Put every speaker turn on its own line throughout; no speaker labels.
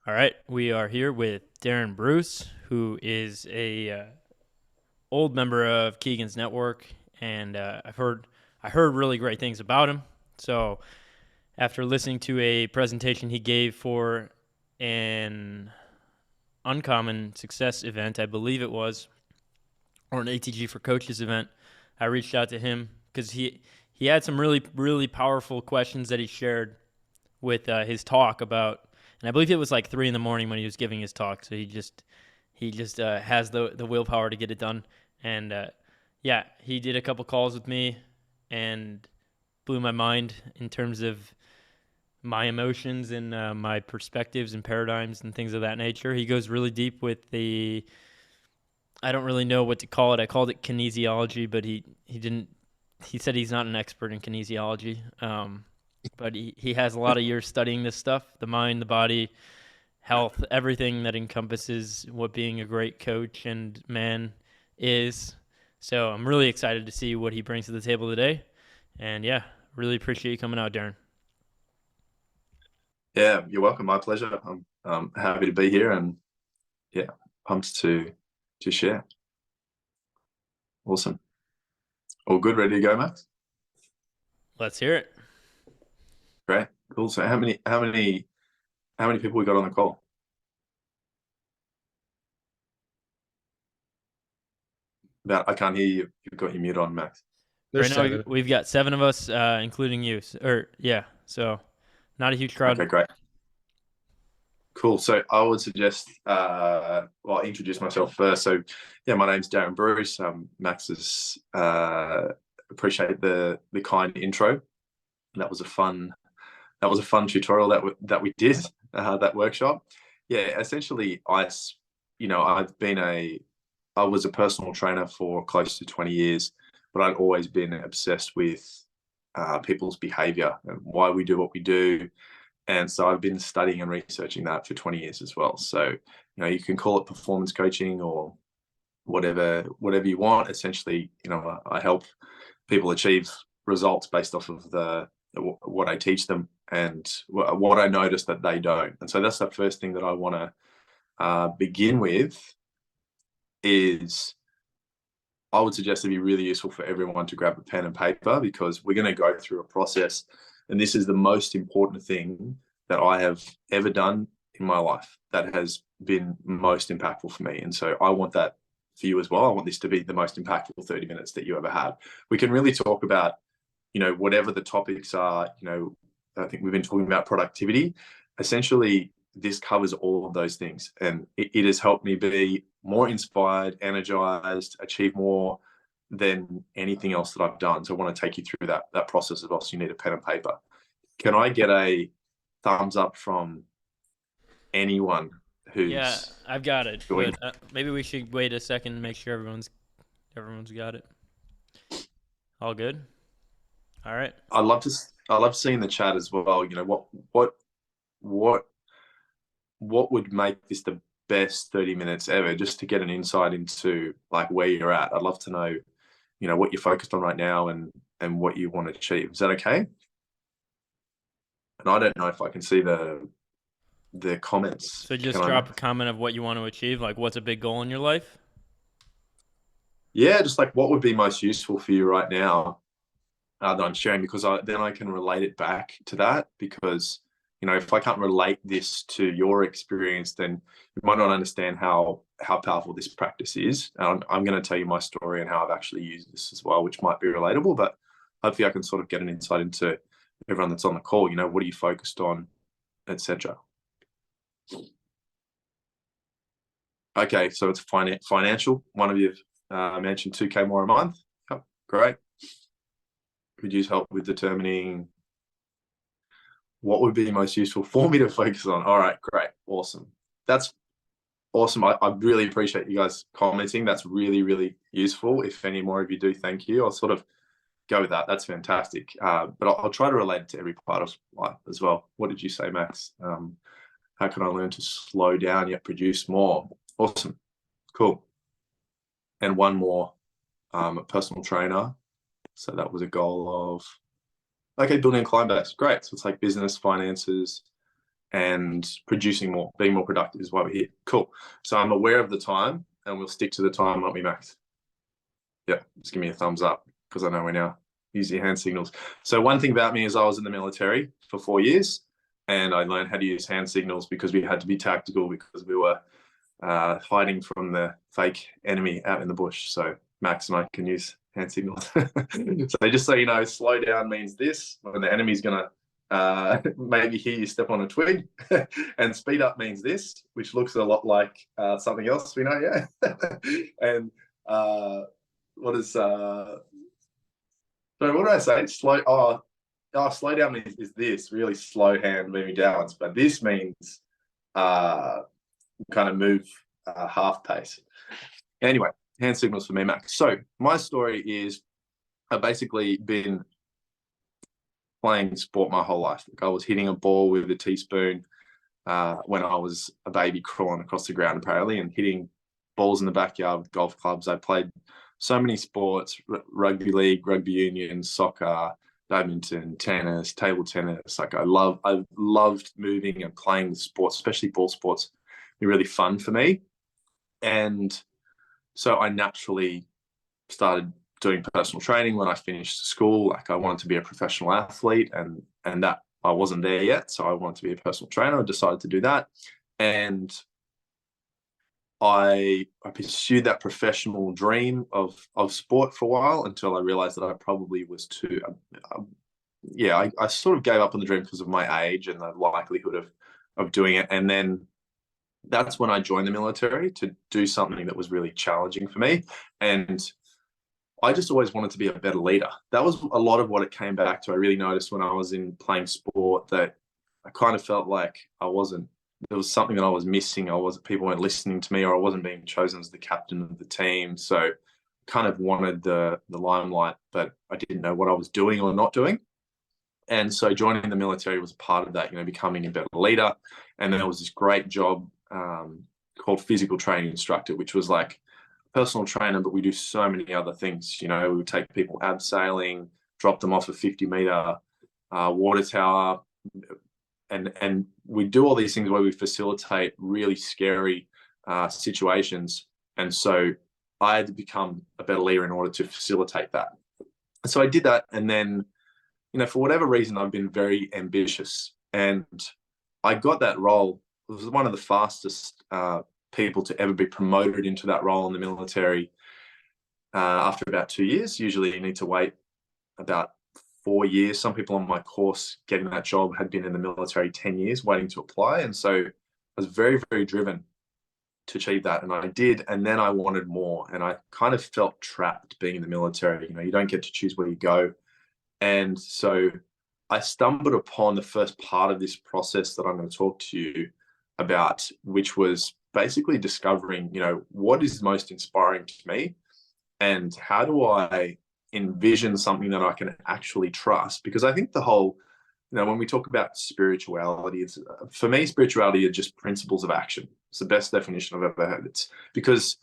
All right, we are here with Darren Bruce, who is a old member of Keegan's network, and I heard really great things about him. So after listening to a presentation he gave for an uncommon success event, I believe it was, or an ATG for coaches event, I reached out to him because he had some really powerful questions that he shared with his talk about, and I believe it was like 3 in the morning when he was giving his talk. So he just has the willpower to get it done, and yeah, he did a couple calls with me, and blew my mind in terms of my emotions and my perspectives and paradigms and things of that nature. He goes really deep with the I don't really know what to call it. I called it kinesiology, but he didn't. He said he's not an expert in kinesiology, but he has a lot of years studying this stuff: the mind, the body, health, everything that encompasses what being a great coach and man is. So I'm really excited to see what he brings to the table today, and yeah, really appreciate you coming out, Darren.
Yeah, you're welcome. My pleasure. I'm happy to be here and yeah, pumped to share. Awesome. All good, ready to go, Max?
Let's hear it.
Great. Cool. So how many people we got on the call? About I can't hear you. You've got your mute on, Max.
Right
There's
now
seven.
we've got seven of us, including you. Or yeah, so not a huge crowd.
Okay, great. Cool. So I would suggest well, I'll introduce myself first. So yeah, my name's Darren Bruce. Max's appreciate the kind intro. That was a fun tutorial that we did that workshop. Yeah, essentially, I was a personal trainer for close to 20 years, but I'd always been obsessed with people's behavior and why we do what we do. And so I've been studying and researching that for 20 years as well. So, you can call it performance coaching or whatever you want. Essentially, I help people achieve results based off of what I teach them and what I notice that they don't. And so that's the first thing that I want to begin with is I would suggest it'd be really useful for everyone to grab a pen and paper because we're going to go through a process. And this is the most important thing that I have ever done in my life that has been most impactful for me. And so I want that for you as well. I want this to be the most impactful 30 minutes that you ever had. We can really talk about, whatever the topics are. I think we've been talking about productivity. Essentially, this covers all of those things. And it has helped me be more inspired, energized, achieve more than anything else that I've done. So I want to take you through that process as well. So you need a pen and paper. Can I get a thumbs up from anyone
Yeah,
who's
I've got it,
doing?
but maybe we should wait a second and make sure everyone's got it. All good. All right.
I love seeing the chat as well. What what would make this the best 30 minutes ever, just to get an insight into like where you're at. I'd love to know, what you're focused on right now and what you want to achieve. Is that okay? And I don't know if I can see the comments.
So
Can
just
I,
drop a
Max?
comment of what you want to achieve, like what's a big goal in your life.
Yeah, just like what would be most useful for you right now that I'm sharing, because then I can relate it back to that. Because if I can't relate this to your experience, then you might not understand how powerful this practice is. And I'm going to tell you my story and how I've actually used this as well, which might be relatable. But hopefully, I can sort of get an insight into everyone that's on the call. What are you focused on, etc. Okay, so it's financial. One of you mentioned 2K more a month. Yep, great. Could use help with determining what would be most useful for me to focus on. All right, great, awesome. That's awesome. I really appreciate you guys commenting. That's really, really useful. If any more of you do, thank you. I'll sort of go with that. That's fantastic. But I'll try to relate it to every part of life as well. What did you say, Max? How can I learn to slow down yet produce more? Awesome. Cool. And one more, a personal trainer. So that was a goal of, okay, building a client base. Great. So it's like business, finances, and producing more, being more productive is why we're here. Cool. So I'm aware of the time, and we'll stick to the time, won't we, Max? Yeah, just give me a thumbs up because I know we're now using hand signals. So one thing about me is I was in the military for 4 years, and I learned how to use hand signals because we had to be tactical because we were hiding from the fake enemy out in the bush. So Max and I can use hand signals. So just so you know, slow down means this when the enemy's gonna maybe hear you step on a twig, and speed up means this, which looks a lot like something else we know, yeah. And what is sorry, what did I say? Slow. Slow down is this really slow hand moving downwards, but this means kind of move half pace. Anyway, hand signals for me, Max. So my story is I've basically been playing sport my whole life. Like I was hitting a ball with a teaspoon when I was a baby crawling across the ground, apparently, and hitting balls in the backyard with golf clubs. I played so many sports: rugby league, rugby union, soccer, badminton, tennis, table tennis. Like I loved moving and playing sports, especially ball sports. They're really fun for me. And so I naturally started doing personal training when I finished school. Like I wanted to be a professional athlete, and that I wasn't there yet. So I wanted to be a personal trainer. I decided to do that. And I pursued that professional dream of sport for a while until I realized that I probably was too, I sort of gave up on the dream because of my age and the likelihood of doing it. And then that's when I joined the military to do something that was really challenging for me. And I just always wanted to be a better leader. That was a lot of what it came back to. I really noticed when I was in playing sport that I kind of felt like there was something that I was missing. People weren't listening to me, or I wasn't being chosen as the captain of the team. So kind of wanted the limelight, but I didn't know what I was doing or not doing. And so joining the military was part of that, becoming a better leader. And then there was this great job called physical training instructor, which was like personal trainer, but we do so many other things. We would take people abseiling, drop them off a 50-meter water tower, and we do all these things where we facilitate really scary situations. And so I had to become a better leader in order to facilitate that. And so I did that, and then for whatever reason, I've been very ambitious, and I got that role. It was one of the fastest people to ever be promoted into that role in the military after about 2 years. Usually you need to wait about 4 years. Some people on my course getting that job had been in the military 10 years waiting to apply. And so I was very, very driven to achieve that. And I did. And then I wanted more. And I kind of felt trapped being in the military. You don't get to choose where you go. And so I stumbled upon the first part of this process that I'm going to talk to you about, which was basically discovering, what is most inspiring to me and how do I envision something that I can actually trust? Because I think the whole, when we talk about spirituality, for me, spirituality are just principles of action. It's the best definition I've ever heard. It's because,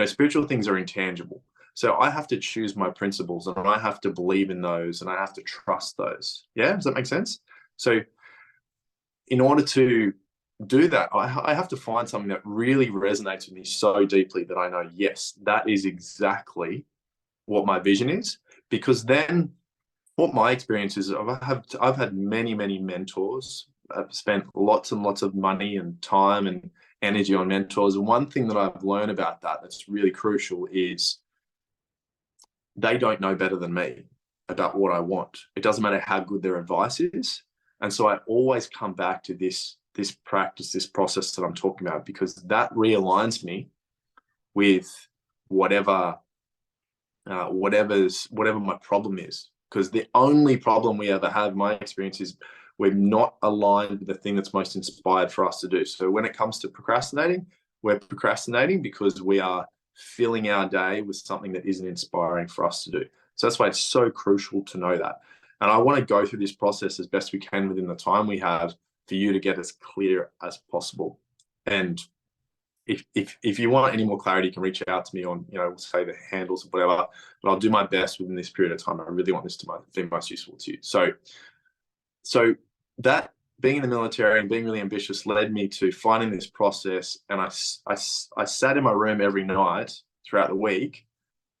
spiritual things are intangible. So I have to choose my principles and I have to believe in those and I have to trust those. Yeah, does that make sense? So in order to do that, I have to find something that really resonates with me so deeply that I know, yes, that is exactly what my vision is. Because then what my experience is, I've had many, many mentors. I've spent lots and lots of money and time and energy on mentors. And one thing that I've learned about that that's really crucial is they don't know better than me about what I want. It doesn't matter how good their advice is. And so I always come back to this practice, this process that I'm talking about, because that realigns me with whatever my problem is. Because the only problem we ever have, my experience, is we're not aligned with the thing that's most inspired for us to do. So when it comes to procrastinating, we're procrastinating because we are filling our day with something that isn't inspiring for us to do. So that's why it's so crucial to know that. And I want to go through this process as best we can within the time we have for you to get as clear as possible. And if you want any more clarity, you can reach out to me on, say the handles or whatever, but I'll do my best within this period of time. I really want this to be most useful to you. So that being in the military and being really ambitious led me to finding this process. And I sat in my room every night throughout the week,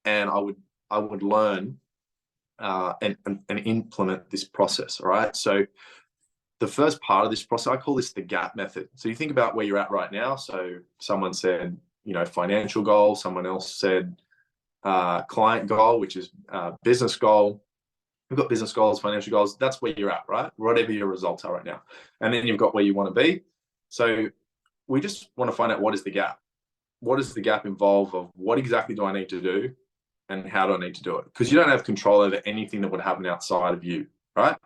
and I would learn and implement this process. All right. So the first part of this process, I call this the gap method. So you think about where you're at right now. So someone said, financial goal. Someone else said client goal, which is business goal. We've got business goals, financial goals. That's where you're at, right? Whatever your results are right now. And then you've got where you want to be. So we just want to find out, what is the gap? What does the gap involve of what exactly do I need to do and how do I need to do it? Because you don't have control over anything that would happen outside of you, right?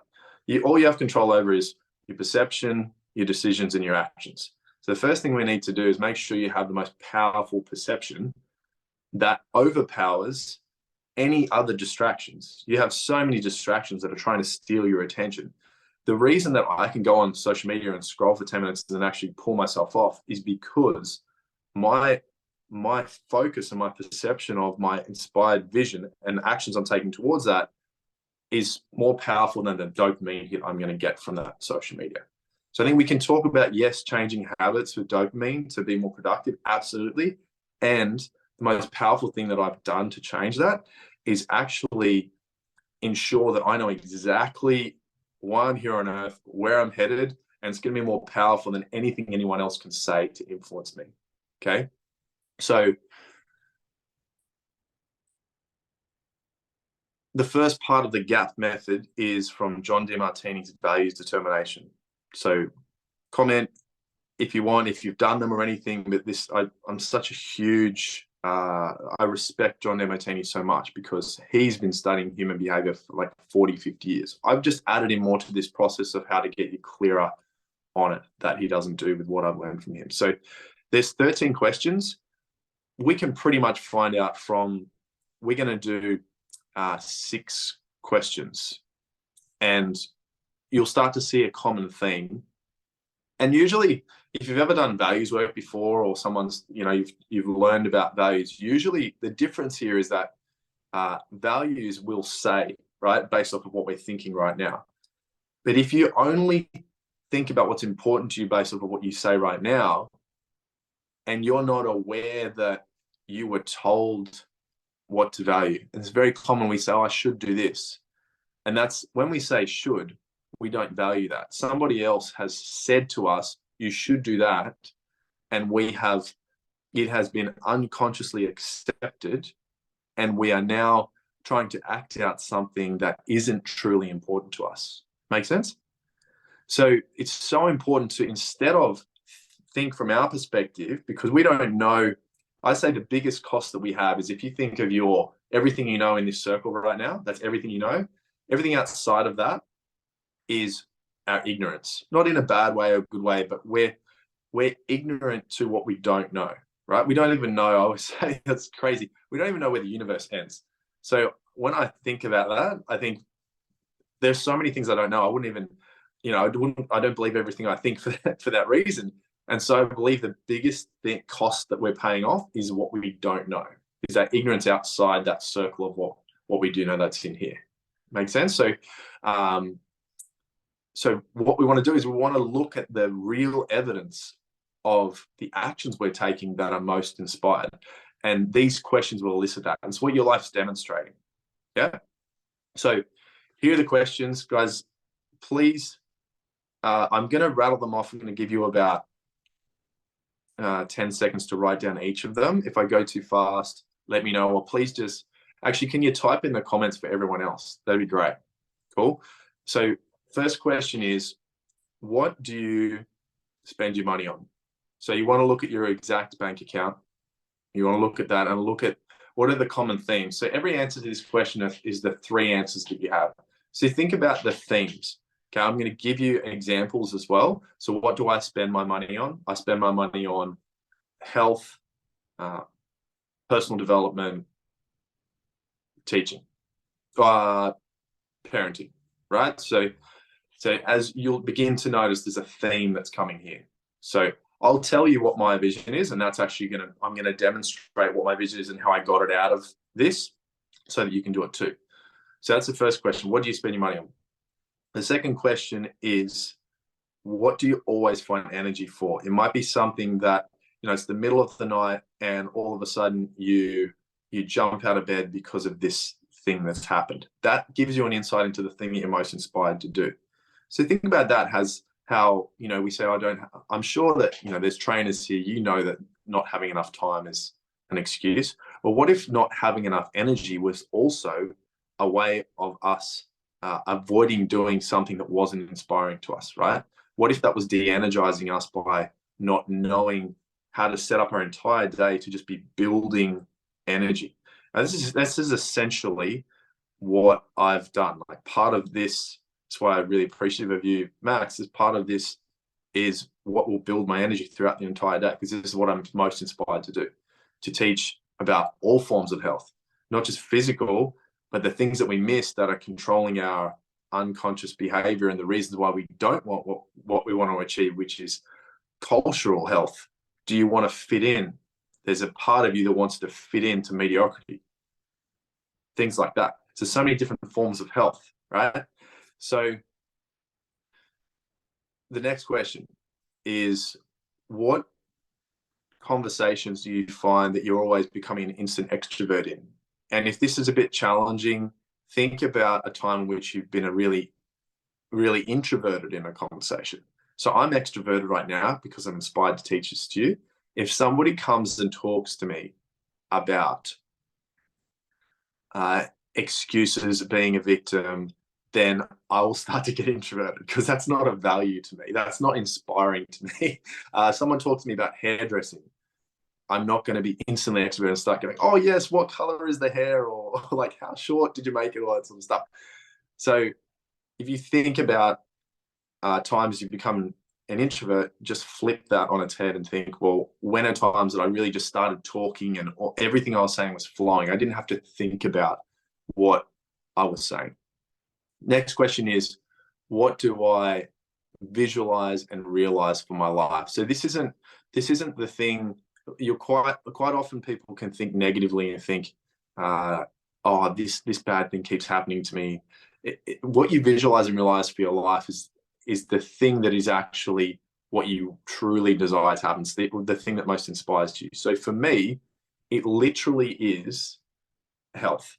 All you have control over is your perception, your decisions, and your actions. So the first thing we need to do is make sure you have the most powerful perception that overpowers any other distractions. You have so many distractions that are trying to steal your attention. The reason that I can go on social media and scroll for 10 minutes and actually pull myself off is because my focus and my perception of my inspired vision and actions I'm taking towards that is more powerful than the dopamine hit I'm going to get from that social media. So I think we can talk about, yes, changing habits with dopamine to be more productive. Absolutely. And the most powerful thing that I've done to change that is actually ensure that I know exactly why I'm here on earth, where I'm headed, and it's going to be more powerful than anything anyone else can say to influence me. Okay. So the first part of the gap method is from John DeMartini's Values Determination. So comment if you want, if you've done them or anything, but I'm such a huge, I respect John DeMartini so much because he's been studying human behavior for like 40, 50 years. I've just added in more to this process of how to get you clearer on it that he doesn't do with what I've learned from him. So there's 13 questions. We can pretty much find out we're going to do 6 questions, and you'll start to see a common theme. And usually, if you've ever done values work before, or someone's, you've learned about values, usually the difference here is that values will say, right, based off of what we're thinking right now. But if you only think about what's important to you based off of what you say right now, and you're not aware that you were told what to value, and it's very common we say, oh, I should do this. And that's when we say should, we don't value that. Somebody else has said to us, you should do that. And it has been unconsciously accepted. And we are now trying to act out something that isn't truly important to us. Make sense? So it's so important to, instead of think from our perspective, because we don't know, I say the biggest cost that we have is if you think of everything you know in this circle right now, that's everything you know. Everything outside of that is our ignorance, not in a bad way or a good way, but we're ignorant to what we don't know, right? We don't even know. I always say that's crazy. We don't even know where the universe ends. So when I think about that, I think there's so many things I don't know. I wouldn't even, I don't believe everything I think for that reason. And so I believe the biggest cost that we're paying off is what we don't know, is that ignorance outside that circle of what we do know that's in here. Make sense? So, so what we want to do is we want to look at the real evidence of the actions we're taking that are most inspired. And these questions will elicit that. And it's what your life's demonstrating. Yeah. So here are the questions, guys. Please, I'm going to rattle them off. I'm going to give you about 10 seconds to write down each of them. If I go too fast, let me know. Or please actually, can you type in the comments for everyone else? That'd be great. Cool. So first question is, what do you spend your money on? So you want to look at your exact bank account. You want to look at that and look at what are the common themes. So every answer to this question is the 3 answers that you have. So think about the themes. Okay, I'm going to give you examples as well. So what do I spend my money on? I spend my money on health, personal development, teaching, parenting, right? So as you'll begin to notice, there's a theme that's coming here. So I'll tell you what my vision is, and that's actually I'm going to demonstrate what my vision is and how I got it out of this so that you can do it too. So that's the first question. What do you spend your money on? The second question is, what do you always find energy for? It might be something that, it's the middle of the night and all of a sudden you jump out of bed because of this thing that's happened. That gives you an insight into the thing that you're most inspired to do. So think about that as how, we say, I'm sure that, there's trainers here, that not having enough time is an excuse. But what if not having enough energy was also a way of us avoiding doing something that wasn't inspiring to us, right? What if that was de-energizing us by not knowing how to set up our entire day to just be building energy? Now, this is essentially what I've done. Like, part of this, that's why I'm really appreciative of you, Max, is part of this is what will build my energy throughout the entire day, because this is what I'm most inspired to do, to teach about all forms of health, not just physical, but the things that we miss that are controlling our unconscious behavior and the reasons why we don't want what we want to achieve, which is cultural health. Do you want to fit in? There's a part of you that wants to fit into mediocrity. Things like that. So many different forms of health, right? So the next question is, what conversations do you find that you're always becoming an instant extrovert in? And if this is a bit challenging, think about a time in which you've been a really, really introverted in a conversation. So I'm extroverted right now because I'm inspired to teach this to you. If somebody comes and talks to me about excuses, being a victim, then I will start to get introverted, because that's not of value to me. That's not inspiring to me. Someone talks to me about hairdressing, I'm not going to be instantly extroverted and start going, oh yes, what color is the hair? Or like, how short did you make it? All that sort of stuff. So if you think about times you've become an introvert, just flip that on its head and think, well, when are times that I really just started talking and everything I was saying was flowing? I didn't have to think about what I was saying. Next question is, what do I visualize and realize for my life? So this isn't the thing. You're quite often, people can think negatively and think, oh, this bad thing keeps happening to me. What you visualize and realize for your life is the thing that is actually what you truly desire to happen. It's the thing that most inspires you. So for me, it literally is health.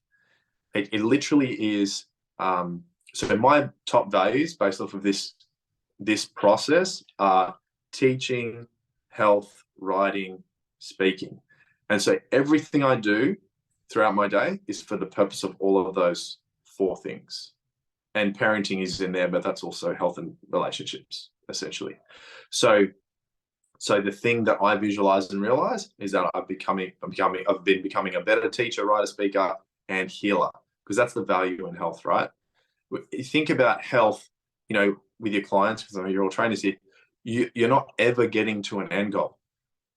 It literally is. So my top values based off of this process are teaching, health, writing, speaking. And so everything I do throughout my day is for the purpose of all of those 4 things. And parenting is in there, but that's also health and relationships, essentially. So the thing that I visualize and realize is that I've been becoming a better teacher, writer, speaker, and healer, because that's the value in health, right? You think about health, with your clients, because I know you're all trainers here, you're not ever getting to an end goal.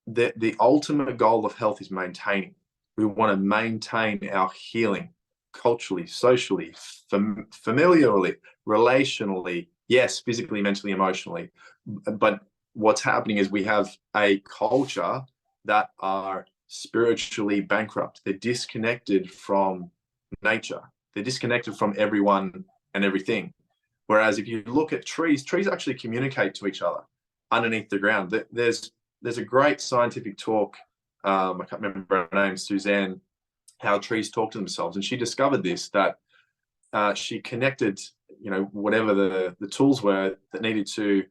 The ultimate goal of health is maintaining. We want to maintain our healing culturally, socially, familiarly, relationally, yes, physically, mentally, emotionally. But what's happening is we have a culture that are spiritually bankrupt. They're disconnected from nature. They're disconnected from everyone and everything. Whereas if you look at trees actually communicate to each other underneath the ground. There's a great scientific talk, I can't remember her name, Suzanne, how trees talk to themselves. And she discovered this, that she connected, whatever the tools were that needed to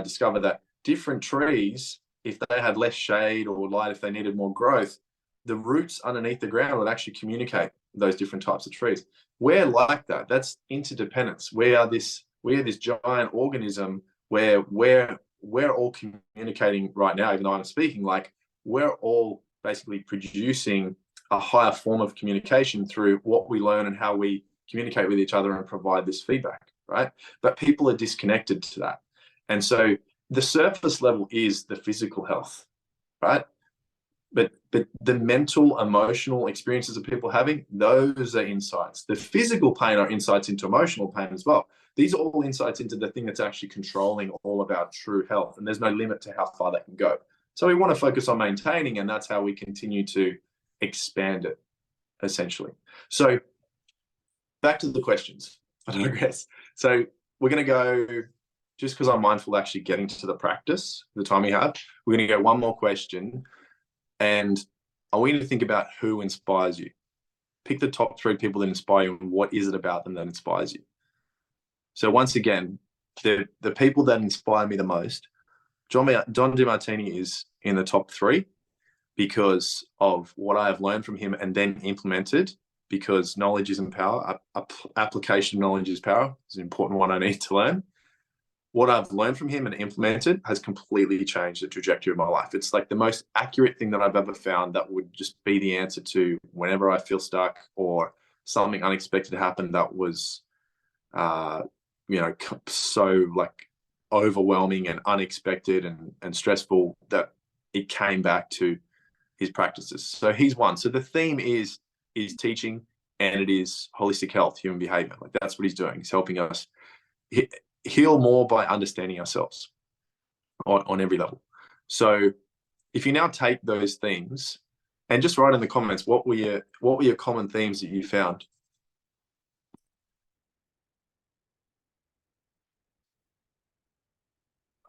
discover that different trees, if they had less shade or light, if they needed more growth, the roots underneath the ground would actually communicate those different types of trees. We're like that. That's interdependence. We are this giant organism where we're all communicating right now, even though I'm speaking, like we're all basically producing a higher form of communication through what we learn and how we communicate with each other and provide this feedback, right? But people are disconnected to that. And so the surface level is the physical health, right? But the mental, emotional experiences that people are having, those are insights. The physical pain are insights into emotional pain as well. These are all insights into the thing that's actually controlling all of our true health. And there's no limit to how far that can go. So we want to focus on maintaining, and that's how we continue to expand it, essentially. So back to the questions, I digress. So we're going to go just because I'm mindful actually getting to the practice, the time we have, we're going to go one more question. And I want you to think about who inspires you. Pick the top 3 people that inspire you and what is it about them that inspires you. So once again, the people that inspire me the most, Don DeMartini is in the top 3 because of what I have learned from him and then implemented, because knowledge isn't power. Application of knowledge is power. It's an important one I need to learn. What I've learned from him and implemented has completely changed the trajectory of my life. It's like the most accurate thing that I've ever found that would just be the answer to whenever I feel stuck or something unexpected happened that was, so like overwhelming and unexpected and stressful, that it came back to his practices. So he's one. So the theme is teaching, and it is holistic health, human behavior. Like that's what he's doing. He's helping us heal more by understanding ourselves on every level. So if you now take those things and just write in the comments, what were your common themes that you found?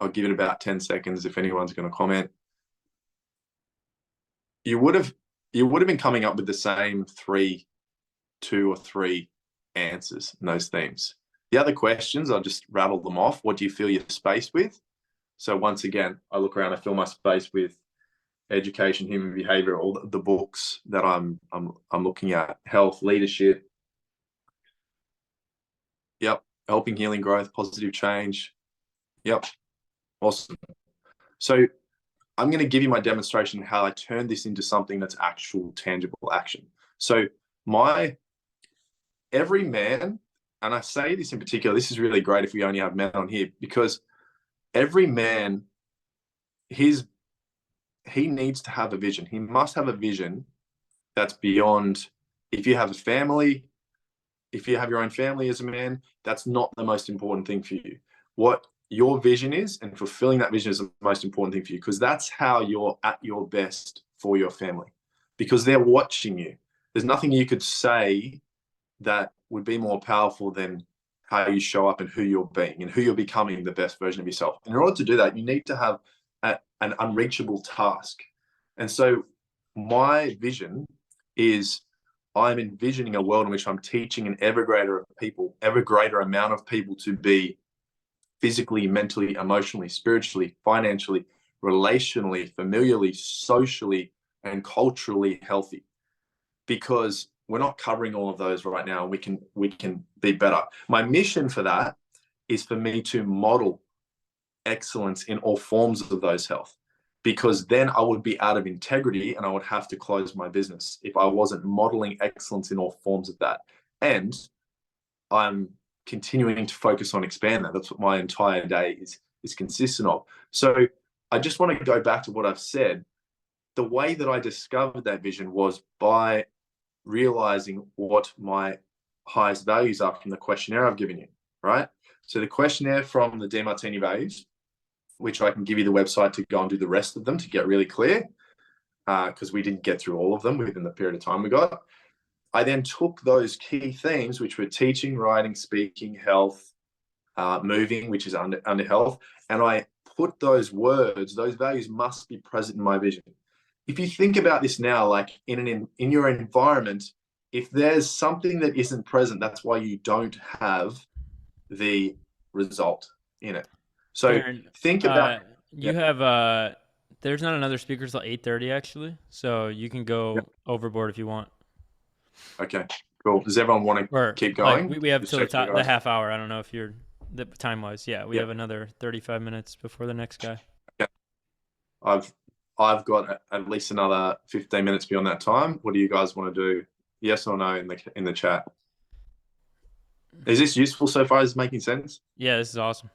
I'll give it about 10 seconds if anyone's going to comment. You would have been coming up with the same 2 or 3 answers in those themes. The other questions, I'll just rattle them off. What do you fill your space with? So once again, I look around, I fill my space with education, human behavior, all the books that I'm looking at, health, leadership. Yep. Helping, healing, growth, positive change. Yep. Awesome. So I'm going to give you my demonstration how I turn this into something that's actual tangible action. So every man, and I say this in particular, this is really great if we only have men on here, because every man, he needs to have a vision. He must have a vision that's beyond, if you have a family, if you have your own family as a man, that's not the most important thing for you. What your vision is, and fulfilling that vision, is the most important thing for you, because that's how you're at your best for your family, because they're watching you. There's nothing you could say that would be more powerful than how you show up and who you're being and who you're becoming, the best version of yourself. And in order to do that, you need to have an unreachable task. And so my vision is, I'm envisioning a world in which I'm teaching an ever greater amount of people to be physically, mentally, emotionally, spiritually, financially, relationally, familially, socially, and culturally healthy. Because we're not covering all of those right now. We can be better. My mission for that is for me to model excellence in all forms of those health, because then I would be out of integrity and I would have to close my business if I wasn't modeling excellence in all forms of that. And I'm continuing to focus on expand that. That's what my entire day is consistent of. So I just want to go back to what I've said. The way that I discovered that vision was by realizing what my highest values are from the questionnaire I've given you, right? So the questionnaire from the DeMartini values, which I can give you the website to go and do the rest of them to get really clear, because we didn't get through all of them within the period of time we got. I then took those key themes, which were teaching, writing, speaking, health, moving, which is under health, and I put those words, those values must be present in my vision. If you think about this now, like in your environment, if there's something that isn't present, that's why you don't have the result in it. So
Darren,
think about
you have there's not another speaker till 8:30 actually, so you can go overboard if you want.
Okay, cool. Does everyone want to
Or
keep
like
going?
we have
Just
till the
checking,
half hour. I don't know if you're the time wise. Yeah, we
yeah.
have another 35 minutes before the next guy.
Yeah. I've got at least another 15 minutes beyond that time. What do you guys want to do? Yes or no in the chat? Is this useful so far? Is it making sense?
Yeah, this is awesome.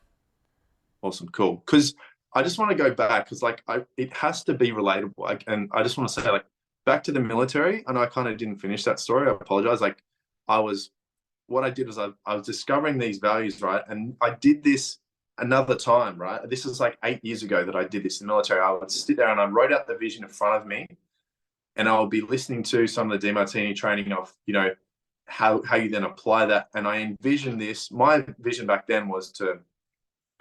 Awesome, cool. Because I just want to go back, because it has to be relatable. And I just want to say, like, back to the military. I know I kind of didn't finish that story. I apologize. What I did was I was discovering these values, right? And I did this another time, right? This is like 8 years ago that I did this in the military. I would sit there and I wrote out the vision in front of me, and I would be listening to some of the DeMartini training of, how you then apply that. And I envisioned this. My vision back then was to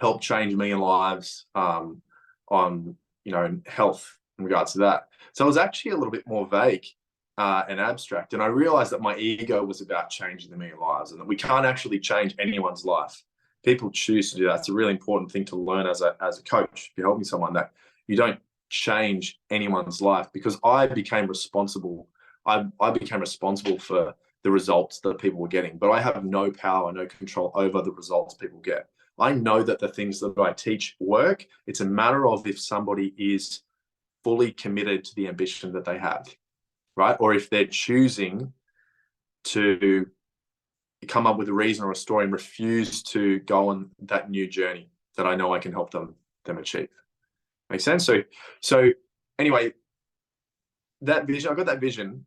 help change a million lives on, health in regards to that. So it was actually a little bit more vague and abstract. And I realized that my ego was about changing a million lives, and that we can't actually change anyone's life. People choose to do that. It's a really important thing to learn as a coach. If you're helping someone, that you don't change anyone's life, because I became responsible. I became responsible for the results that people were getting, but I have no power, no control over the results people get. I know that the things that I teach work. It's a matter of if somebody is fully committed to the ambition that they have, right? Or if they're choosing to come up with a reason or a story and refuse to go on that new journey that I know I can help them achieve. Make sense? So anyway, that vision, I got that vision,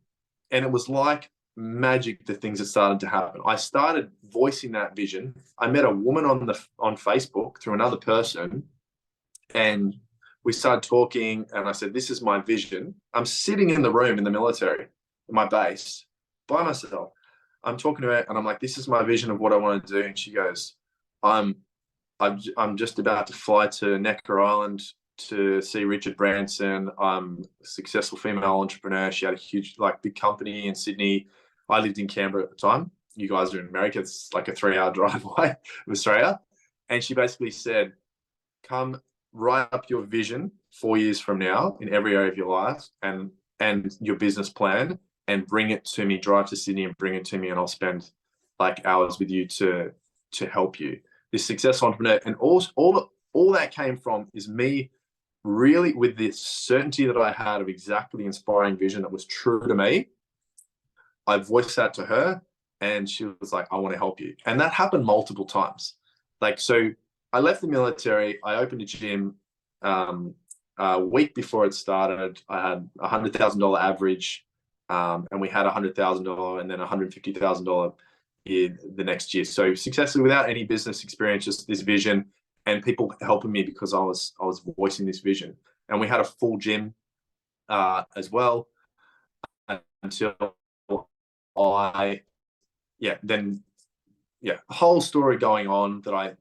and it was like magic, the things that started to happen. I started voicing that vision. I met a woman on Facebook through another person, and we started talking, and I said, this is my vision. I'm sitting in the room in the military, in my base, by myself. I'm talking to her, and I'm like, this is my vision of what I want to do. And she goes, I'm just about to fly to Necker Island to see Richard Branson. I'm a successful female entrepreneur. She had a huge, big company in Sydney. I lived in Canberra at the time. You guys are in America. It's like a 3-hour drive away of Australia. And she basically said, come write up your vision 4 years from now in every area of your life, and your business plan, and bring it to me. Drive to Sydney and bring it to me, and I'll spend hours with you to help you. This successful entrepreneur, and all that came from is me really, with this certainty that I had of exactly the inspiring vision that was true to me. I voiced that to her, and she was like, I want to help you. And that happened multiple times. So I left the military. I opened a gym. A week before it started, I had $100,000 average, and we had $100,000 and then $150,000 in the next year. So successfully, without any business experience, just this vision, and people helping me because I was voicing this vision. And we had a full gym as well, until a whole story going on that I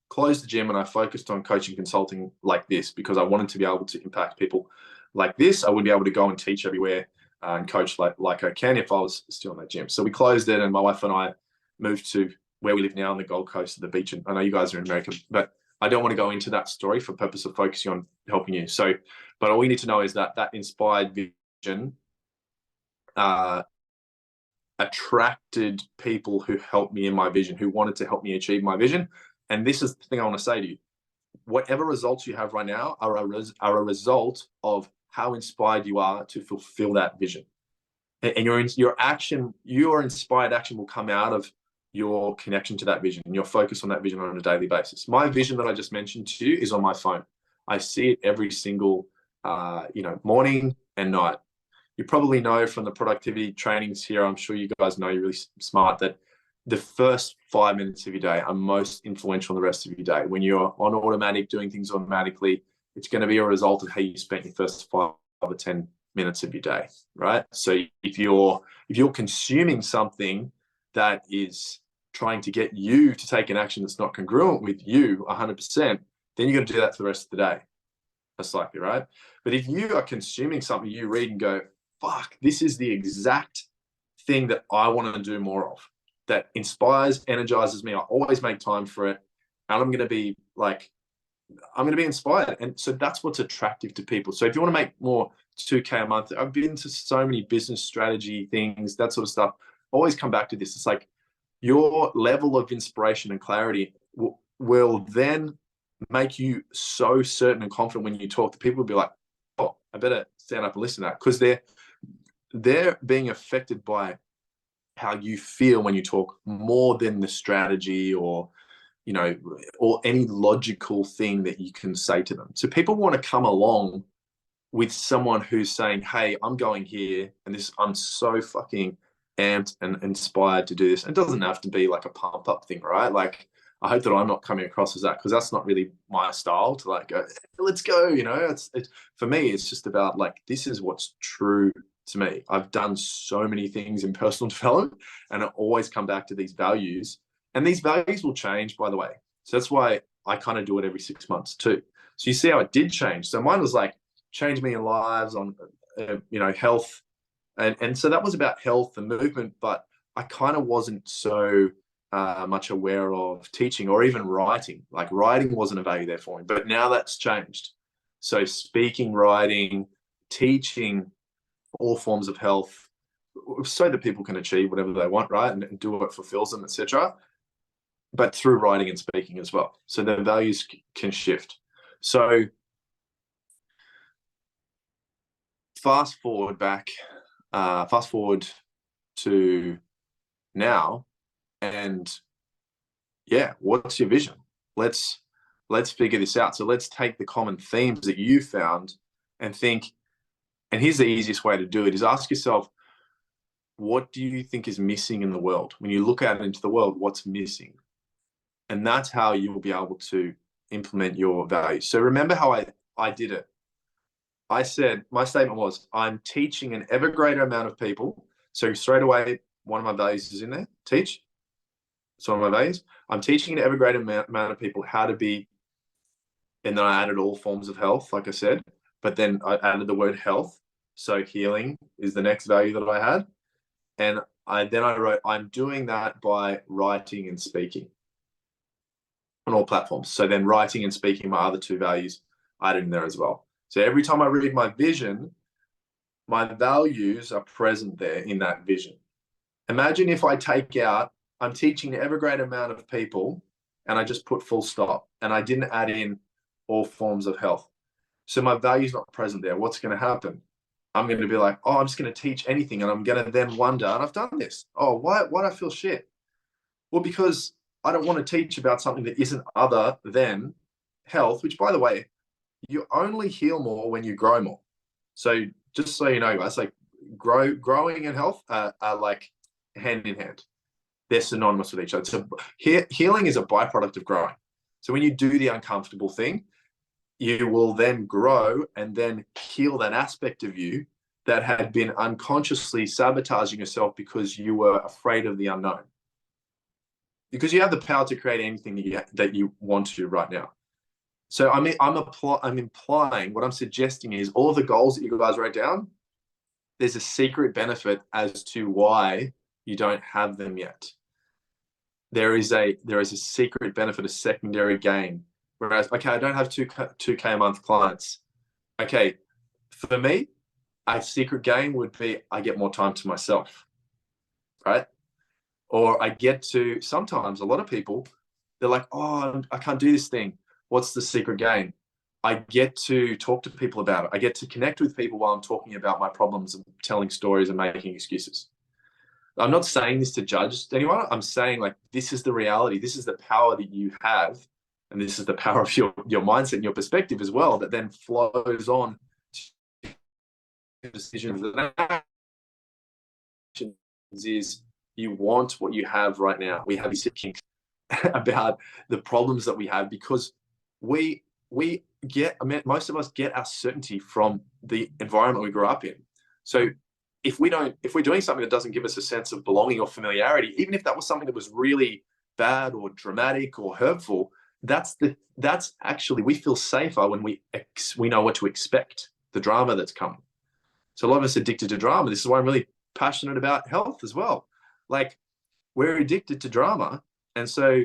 closed the gym, and I focused on coaching consulting like this, because I wanted to be able to impact people like this. I wouldn't be able to go and teach everywhere and coach like I can if I was still in that gym. So we closed it, and my wife and I moved to where we live now on the Gold Coast, at the beach. And I know you guys are in America, but I don't want to go into that story for purpose of focusing on helping you. So, but all you need to know is that inspired vision attracted people who helped me in my vision, who wanted to help me achieve my vision. And this is the thing I want to say to you. Whatever results you have right now are a result of how inspired you are to fulfill that vision. And your inspired action will come out of your connection to that vision, and your focus on that vision on a daily basis. My vision that I just mentioned to you is on my phone. I see it every single morning and night. You probably know from the productivity trainings here, I'm sure you guys know, you're really smart, that the first 5 minutes of your day are most influential in the rest of your day. When you're on automatic, doing things automatically, it's going to be a result of how you spent your first 5 or 10 minutes of your day, right? So if you're consuming something that is trying to get you to take an action that's not congruent with you 100%, then you're going to do that for the rest of the day. That's likely, right? But if you are consuming something you read and go, fuck, this is the exact thing that I want to do more of, that inspires, energizes me, I always make time for it, and I'm going to be inspired. And so that's what's attractive to people. So if you want to make more 2K a month, I've been to so many business strategy things, that sort of stuff. Always come back to this. It's like your level of inspiration and clarity will then make you so certain and confident when you talk to people. Will be like, oh, I better stand up and listen to that, because they're being affected by how you feel when you talk, more than the strategy or any logical thing that you can say to them. So people want to come along with someone who's saying, hey, I'm going here, and I'm so fucking amped and inspired to do this. It doesn't have to be like a pump up thing, right? Like, I hope that I'm not coming across as that, because that's not really my style to go, let's go, it's for me, it's just about this is what's true to me. I've done so many things in personal development, and I always come back to these values, and these values will change, by the way. So that's why I kind of do it every 6 months too. So you see how it did change. So mine was like change me in lives on, health. And so that was about health and movement, but I kind of wasn't so much aware of teaching or even writing. Like writing wasn't a value there for me, but now that's changed. So speaking, writing, teaching, all forms of health, so that people can achieve whatever they want, right, and do what fulfills them, etc. But through writing and speaking as well, so their values can shift. So fast forward to now, and yeah, what's your vision? Let's figure this out. So let's take the common themes that you found and think. And here's the easiest way to do it: is ask yourself, what do you think is missing in the world? When you look out into the world, what's missing? And that's how you will be able to implement your values. So remember how I did it. I said, my statement was, I'm teaching an ever greater amount of people. So straight away, one of my values is in there: teach. It's one of my values. I'm teaching an ever greater amount of people how to be, and then I added all forms of health, like I said, but then I added the word health. So healing is the next value that I had. And I wrote, I'm doing that by writing and speaking on all platforms. So then writing and speaking, my other two values, I added in there as well. So every time I read my vision, my values are present there in that vision. Imagine if I take out, I'm teaching an ever greater amount of people, and I just put full stop, and I didn't add in all forms of health. So my value's not present there. What's going to happen? I'm going to be like, oh, I'm just going to teach anything. And I'm going to then wonder, and I've done this. Oh, why do I feel shit? Well, because I don't want to teach about something that isn't other than health, which, by the way, you only heal more when you grow more. So just so you know, guys, like growing and health are like hand in hand. They're synonymous with each other. So healing is a byproduct of growing. So when you do the uncomfortable thing, you will then grow and then heal that aspect of you that had been unconsciously sabotaging yourself because you were afraid of the unknown. Because you have the power to create anything that you want to right now. So I'm implying, what I'm suggesting is all of the goals that you guys wrote down, there's a secret benefit as to why you don't have them yet. There is a secret benefit, a secondary gain. Whereas, okay, I don't have 2K a month clients. Okay, for me, a secret gain would be I get more time to myself, right? Or I get to, sometimes a lot of people, they're like, oh, I can't do this thing. What's the secret gain? I get to talk to people about it. I get to connect with people while I'm talking about my problems and telling stories and making excuses. I'm not saying this to judge anyone. I'm saying, like, this is the reality. This is the power that you have. And this is the power of your mindset and your perspective as well, that then flows on to decisions and actions. Is you want what you have right now. We have been thinking about the problems that we have because we get, I mean, most of us get our certainty from the environment we grew up in. So if we're doing something that doesn't give us a sense of belonging or familiarity, even if that was something that was really bad or dramatic or hurtful, that's actually, we feel safer when we know what to expect, the drama that's coming. So a lot of us are addicted to drama. This is why I'm really passionate about health as well. Like, we're addicted to drama. And so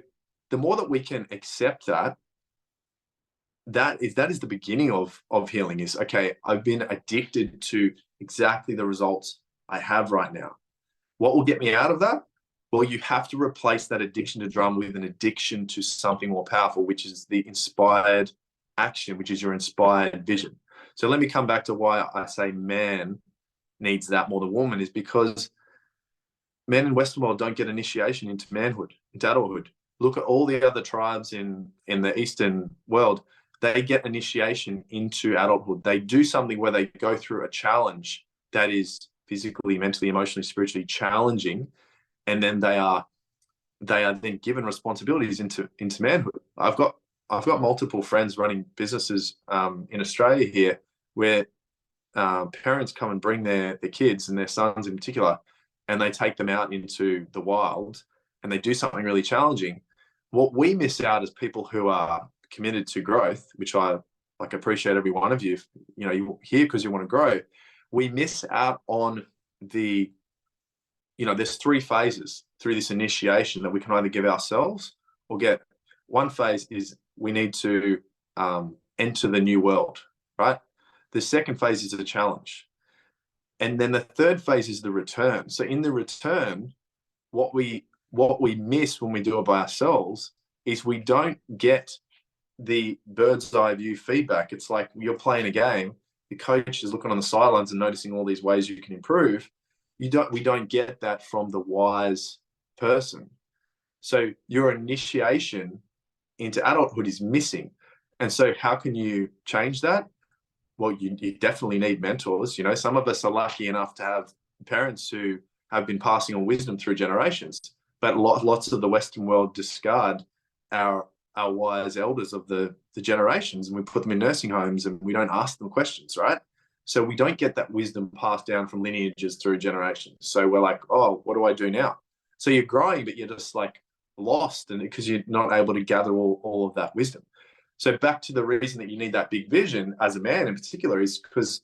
the more that we can accept that is the beginning of healing. Is, okay, I've been addicted to exactly the results I have right now. What will get me out of that? Well, you have to replace that addiction to drama with an addiction to something more powerful, which is the inspired action, which is your inspired vision. So let me come back to why I say man needs that more than woman, is because men in Western world don't get initiation into manhood, into adulthood. Look at all the other tribes in the Eastern world. They get initiation into adulthood. They do something where they go through a challenge that is physically, mentally, emotionally, spiritually challenging, and then they are then given responsibilities into manhood. I've got multiple friends running businesses in Australia here where parents come and bring their kids and their sons in particular, and they take them out into the wild and they do something really challenging. what we miss out as people who are committed to growth, which I like appreciate every one of you, you're here because you want to grow. We miss out on the, there's 3 phases through this initiation that we can either give ourselves or get. One phase is we need to enter the new world, right? The second phase is the challenge. And then the third phase is the return. So in the return, what we miss when we do it by ourselves is we don't get the bird's eye view feedback. It's like you're playing a game, the coach is looking on the sidelines and noticing all these ways you can improve. We don't get that from the wise person. So your initiation into adulthood is missing. And so how can you change that? Well, you definitely need mentors. Some of us are lucky enough to have parents who have been passing on wisdom through generations, but lots of the Western world discard our wise elders of the generations, and we put them in nursing homes and we don't ask them questions, right? So we don't get that wisdom passed down from lineages through generations. So we're like, oh, what do I do now? So you're growing, but you're just like lost, and because you're not able to gather all of that wisdom. So back to the reason that you need that big vision as a man in particular is because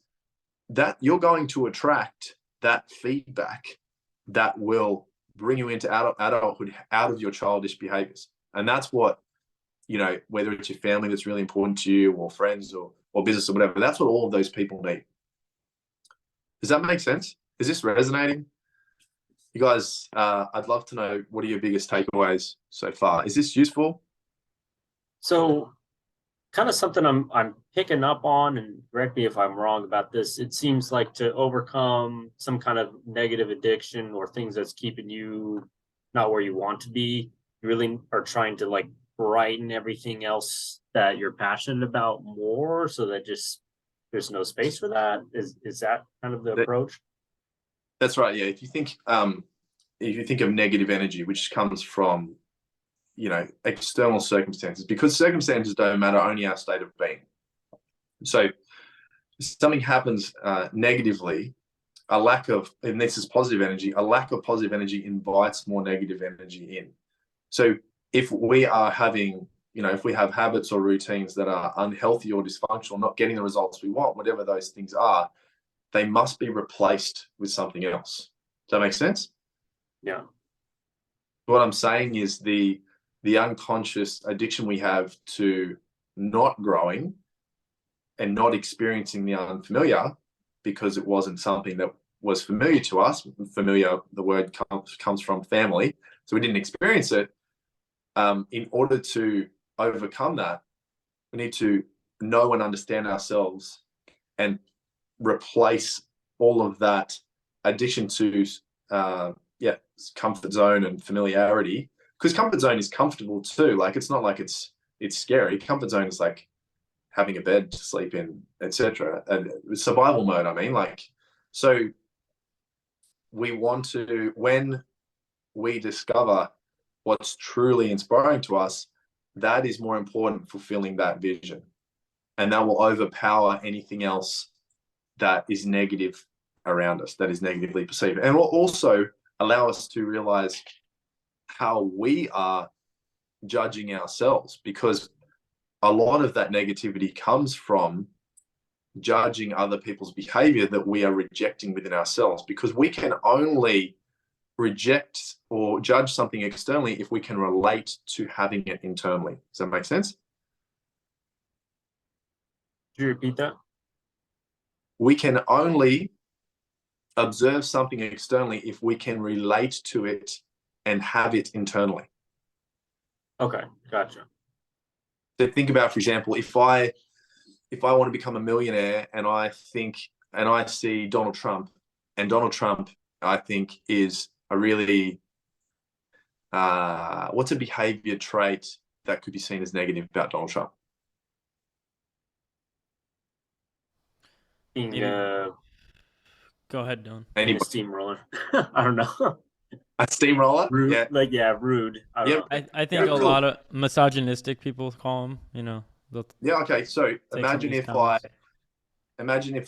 that you're going to attract that feedback that will bring you into adulthood out of your childish behaviors. And that's what, whether it's your family that's really important to you or friends or business or whatever, that's what all of those people need. Does that make sense? Is this resonating? You guys, I'd love to know, what are your biggest takeaways so far? Is this useful?
So kind of something I'm picking up on, and correct me if I'm wrong about this. It seems like to overcome some kind of negative addiction or things that's keeping you not where you want to be, you really are trying to like brighten everything else that you're passionate about more, so that just there's no space for that. Is that kind of the approach?
That's right. Yeah. If you think of negative energy, which comes from external circumstances, because circumstances don't matter, only our state of being. So if something happens negatively, and this is positive energy, a lack of positive energy invites more negative energy in. So if we are having, if we have habits or routines that are unhealthy or dysfunctional, not getting the results we want, whatever those things are, they must be replaced with something else. Does that make sense?
Yeah.
What I'm saying is the unconscious addiction we have to not growing and not experiencing the unfamiliar because it wasn't something that was familiar to us. Familiar, the word comes from family. So we didn't experience it. In order to overcome that, we need to know and understand ourselves and replace all of that addiction to comfort zone and familiarity, because comfort zone is comfortable too. Like, it's not like it's scary. Comfort zone is like having a bed to sleep in, etc. And survival mode, I mean, like, so we want to, when we discover what's truly inspiring to us, that is more important, fulfilling that vision, and that will overpower anything else that is negative around us, that is negatively perceived, and will also allow us to realize how we are judging ourselves, because a lot of that negativity comes from judging other people's behavior that we are rejecting within ourselves, because we can only reject or judge something externally if we can relate to having it internally. Does that make sense?
Could you repeat that?
We can only observe something externally if we can relate to it and have it internally.
Okay, gotcha.
So think about, for example, if I want to become a millionaire and I see Donald Trump, and Donald Trump, I think, is a really what's a behavior trait that could be seen as negative about Donald Trump?
Being
Go ahead, Dylan.
being a steamroller. I don't know.
A steamroller?
Rude, yeah. Rude. I don't know.
I think a lot of misogynistic people call him.
Yeah. Okay. So imagine if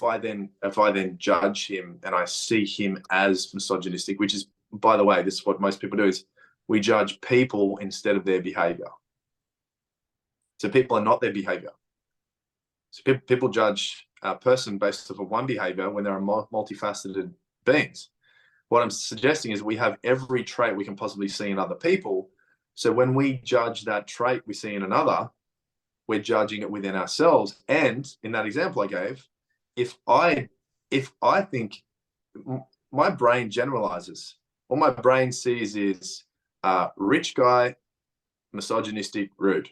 I then judge him and I see him as misogynistic, which is, by the way, this is what most people do, is we judge people instead of their behavior. So people are not their behavior. So people judge a person based off of one behavior when they're multifaceted beings. What I'm suggesting is we have every trait we can possibly see in other people. So when we judge that trait we see in another, we're judging it within ourselves. And in that example I gave, if I think my brain generalizes, all my brain sees is rich guy, misogynistic, rude.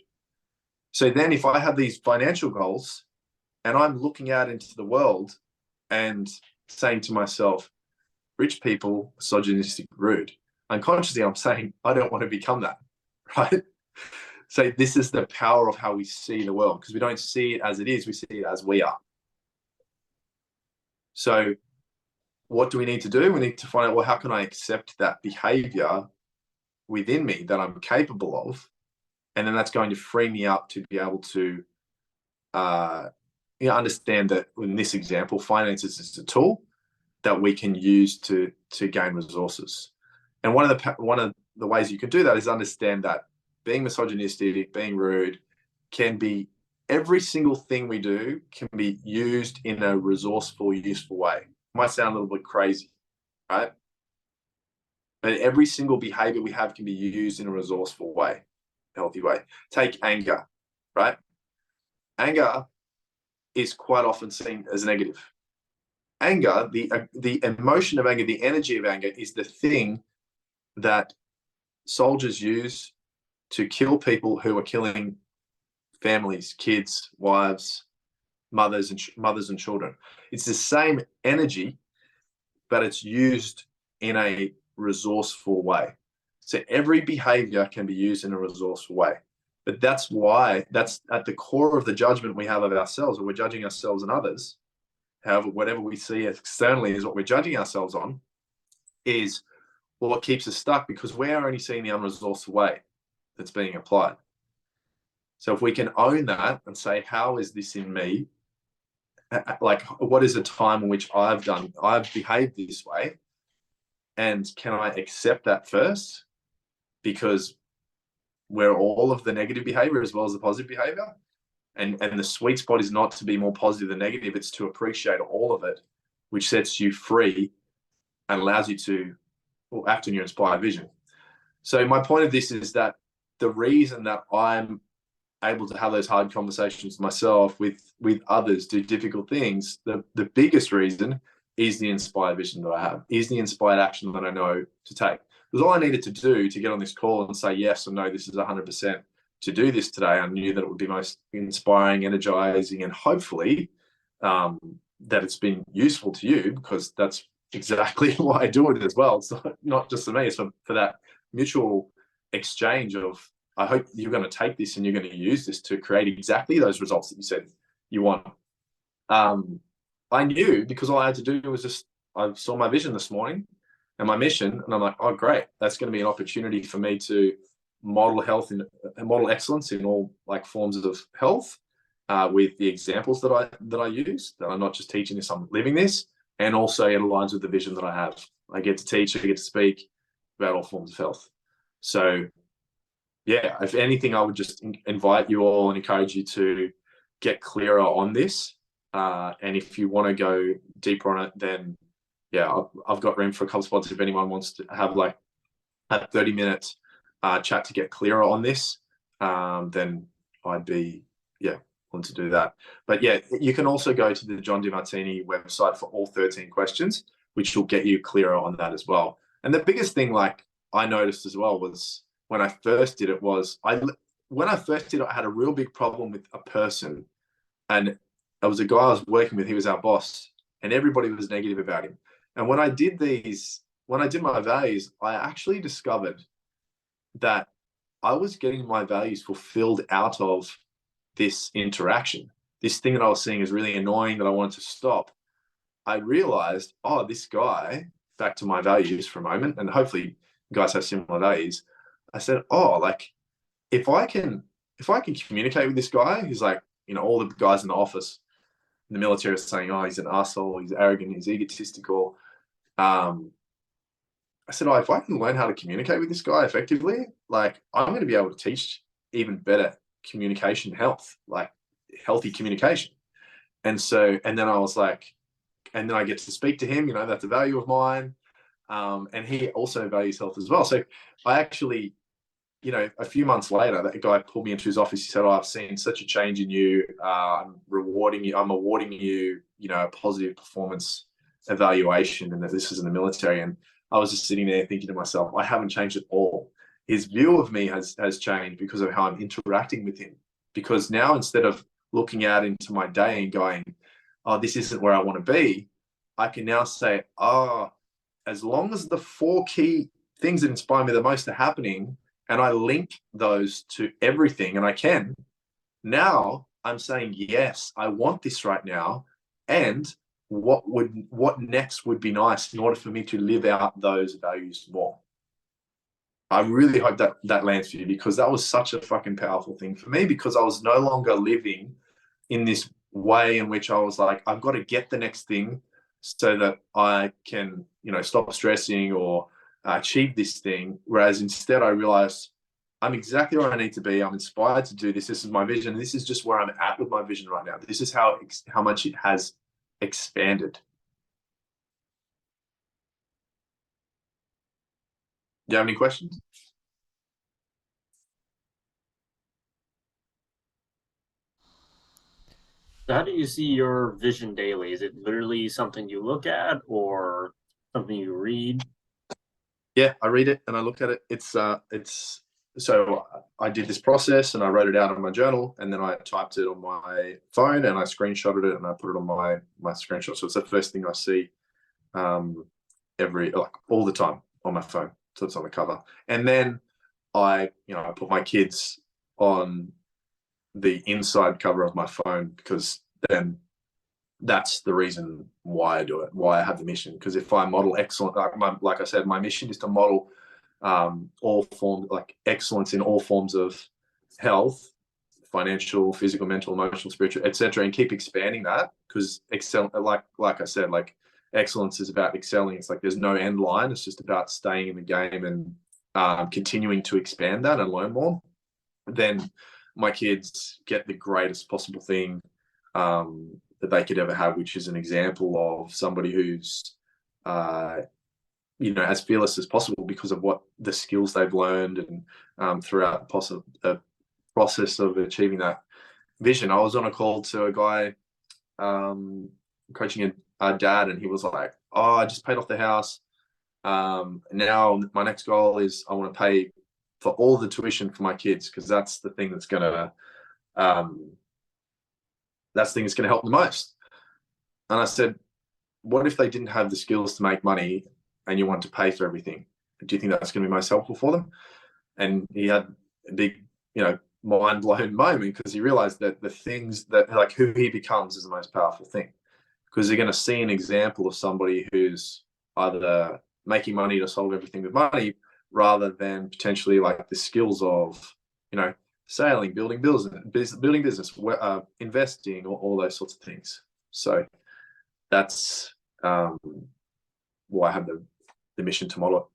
So then if I have these financial goals and I'm looking out into the world and saying to myself, rich people, misogynistic, rude, unconsciously I'm saying, I don't want to become that, right? So this is the power of how we see the world, because we don't see it as it is, we see it as we are. So what do we need to do? We need to find out, well, how can I accept that behavior within me that I'm capable of? And then that's going to free me up to be able to understand that in this example, finances is a tool that we can use to gain resources. And one of the ways you can do that is understand that being misogynistic, being rude, can be, every single thing we do can be used in a resourceful, useful way. Might sound a little bit crazy, right? But every single behavior we have can be used in a resourceful way, healthy way. Take anger, right? Anger is quite often seen as negative. Anger, the emotion of anger, the energy of anger is the thing that soldiers use to kill people who are killing families, kids, wives, mothers and children. It's the same energy, but it's used in a resourceful way. So every behavior can be used in a resourceful way. But that's why, that's at the core of the judgment we have of ourselves, when we're judging ourselves and others. However, whatever we see externally is what we're judging ourselves on, is what keeps us stuck, because we're only seeing the unresourceful way that's being applied. So if we can own that and say, how is this in me? Like, what is a time in which I've behaved this way? And can I accept that first? Because we're all of the negative behavior as well as the positive behavior. And the sweet spot is not to be more positive than negative. It's to appreciate all of it, which sets you free and allows you to act on your inspired vision. So my point of this is that the reason that I'm able to have those hard conversations myself with others, do difficult things, the biggest reason is the inspired vision that I have, is the inspired action that I know to take. Because all I needed to do to get on this call and say yes or no, this is 100% to do this today, I knew that it would be most inspiring, energizing, and hopefully that it's been useful to you, because that's exactly why I do it as well. It's not just for me, it's for that mutual exchange of, I hope you're going to take this and you're going to use this to create exactly those results that you said you want. I knew, because all I had to do was just, I saw my vision this morning and my mission, and I'm like, oh, great. That's going to be an opportunity for me to model health and model excellence in all like forms of health, with the examples that I use, that I'm not just teaching this, I'm living this. And also it aligns with the vision that I have. I get to teach, I get to speak about all forms of health. So yeah, if anything, I would just invite you all and encourage you to get clearer on this. And if you want to go deeper on it, then yeah, I've got room for a couple spots if anyone wants to have like a 30-minute chat to get clearer on this, then I'd be, willing to do that. But yeah, you can also go to the John DeMartini website for all 13 questions, which will get you clearer on that as well. And the biggest thing, like I noticed as well, was when I first did it I had a real big problem with a person, and there was a guy I was working with. He was our boss, and everybody was negative about him. And when I did my values, I actually discovered that I was getting my values fulfilled out of this interaction. This thing that I was seeing is really annoying that I wanted to stop. I realized, oh, this guy, back to my values for a moment, and hopefully you guys have similar values. I said, oh, like if I can communicate with this guy, who's like, all the guys in the office, in the military, are saying, oh, he's an asshole, he's arrogant, he's egotistical. I said, oh, if I can learn how to communicate with this guy effectively, like I'm going to be able to teach even better communication health, like healthy communication. And so, and then I was like, and then I get to speak to him, that's a value of mine. And he also values health as well. So I actually, a few months later, that guy pulled me into his office. He said, oh, I've seen such a change in you. I'm awarding you, a positive performance evaluation, and that this is in the military. And I was just sitting there thinking to myself, I haven't changed at all. His view of me has changed because of how I'm interacting with him. Because now, instead of looking out into my day and going, oh, this isn't where I want to be, I can now say, oh, as long as the 4 key things that inspire me the most are happening, and I link those to everything, and I can, now I'm saying, yes, I want this right now. And what next would be nice in order for me to live out those values more? I really hope that lands for you, because that was such a fucking powerful thing for me, because I was no longer living in this way in which I was like, I've got to get the next thing so that I can, stop stressing or achieve this thing. Whereas instead I realized I'm exactly where I need to be. I'm inspired to do this. This is my vision. This is just where I'm at with my vision right now. This is how much it has expanded. Do you have any questions?
So how do you see your vision daily? Is it literally something you look at or something you read?
Yeah, I read it and I look at it. It's so I did this process and I wrote it out on my journal, and then I typed it on my phone and I screenshotted it and I put it on my screenshot. So it's the first thing I see all the time on my phone. So it's on the cover. And then I put my kids on the inside cover of my phone, because then that's the reason why I do it, why I have the mission. Because if I model excellent, like I said, my mission is to model all forms, like excellence in all forms of health, financial, physical, mental, emotional, spiritual, etc., and keep expanding that. Because like I said, like excellence is about excelling. It's like there's no end line. It's just about staying in the game and continuing to expand that and learn more. Then my kids get the greatest possible thing that they could ever have, which is an example of somebody who's as fearless as possible because of what the skills they've learned, and throughout the process of achieving that vision. I was on a call to a guy coaching a dad, and he was like, oh, I just paid off the house. Now my next goal is I want to pay for all the tuition for my kids, because that's the thing that's gonna help the most. And I said, what if they didn't have the skills to make money and you want to pay for everything? Do you think that's going to be most helpful for them? And he had a big, mind blown moment, because he realized that the things that, like, who he becomes is the most powerful thing, because they're going to see an example of somebody who's either making money to solve everything with money, rather than potentially like the skills of, sailing, building business, investing, or all those sorts of things. So that's why I have the mission to model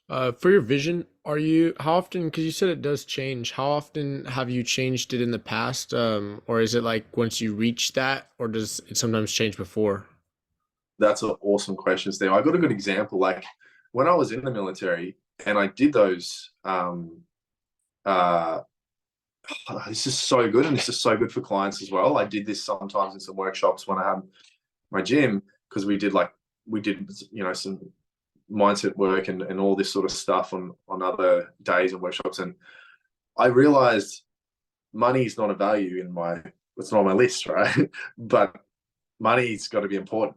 it. For your vision, how often, because you said it does change, how often have you changed it in the past? Or is it like once you reach that, or does it sometimes change before?
That's an awesome question, Steve. I got a good example. Like when I was in the military and I did those, this is so good, and this is so good for clients as well. I did this sometimes in some workshops when I had my gym, because we did some mindset work and all this sort of stuff on other days and workshops. And I realized money is not a value it's not on my list, right? But money's got to be important.